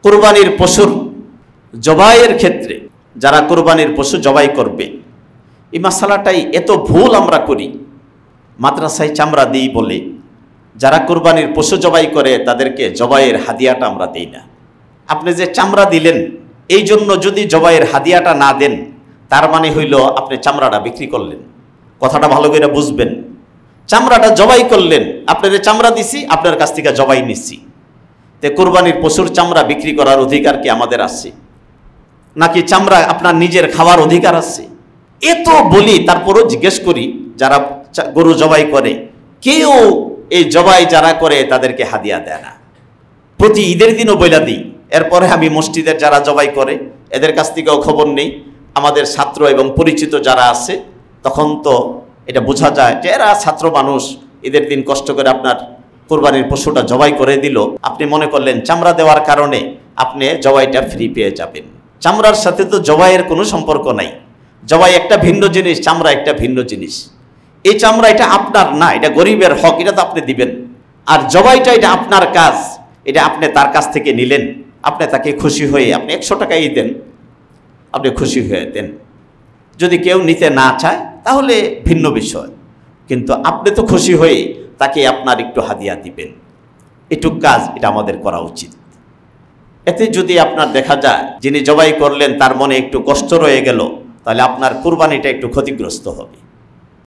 কুরবানির পশুর জবাইয়ের ক্ষেত্রে যারা কুরবানির পশু জবাই করবে, এই মাসালাটাই এত ভুল আমরা করি। মাদ্রাসায় চামড়া দিই বলে যারা কুরবানির পশু জবাই করে তাদেরকে জবাইয়ের হাদিয়াটা আমরা দেই না। আপনি যে চামড়া দিলেন এই জন্য যদি জবাইয়ের হাদিয়াটা না দেন, তার মানে হইল আপনি চামড়াটা বিক্রি করলেন। কথাটা ভালো করে বুঝবেন। চামড়াটা জবাই করলেন, আপনার চামড়া দিছি, আপনার কাছ থেকে জবাই নিচ্ছি। তে কুরবানির পশুর চামড়া বিক্রি করার অধিকার কি আমাদের আছে? নাকি চামড়া আপনার নিজের খাওয়ার অধিকার আছে? এত বলি, তারপরও জিজ্ঞেস করি যারা গরু জবাই করে, কেউ এই জবাই যারা করে তাদেরকে হাদিয়া দেয় না। প্রতি ঈদের দিনও বইলা দিই। এরপরে আমি মসজিদের যারা জবাই করে এদের কাছ থেকেও খবর নেই। আমাদের ছাত্র এবং পরিচিত যারা আছে, তখন তো এটা বোঝা যায় যে এরা ছাত্র মানুষ, ঈদের দিন কষ্ট করে আপনার কুরবানির পশুটা জবাই করে দিল। আপনি মনে করলেন চামড়া দেওয়ার কারণে আপনি জবাইটা ফ্রি পেয়ে যাবেন। চামড়ার সাথে তো জবাইয়ের কোনো সম্পর্ক নাই। জবাই একটা ভিন্ন জিনিস, চামড়া একটা ভিন্ন জিনিস। এই চামড়া এটা আপনার না, এটা গরিবের হক, এটা তো আপনি দিবেন। আর জবাইটা এটা আপনার কাজ, এটা আপনি তার কাছ থেকে নিলেন। আপনি তাকে খুশি হয়ে আপনি 100 টাকাই দেন, আপনি খুশি হয়ে দেন। যদি কেউ নিতে না চায় তাহলে ভিন্ন বিষয়, কিন্তু আপনি তো খুশি হয়ে তাকে আপনার একটু হাদিয়া দিবেন। এটুক কাজ এটা আমাদের করা উচিত। এতে যদি আপনার দেখা যায় যিনি জবাই করলেন তার মনে একটু কষ্ট রয়ে গেল, তাহলে আপনার কুরবানিটা একটু ক্ষতিগ্রস্ত হবে।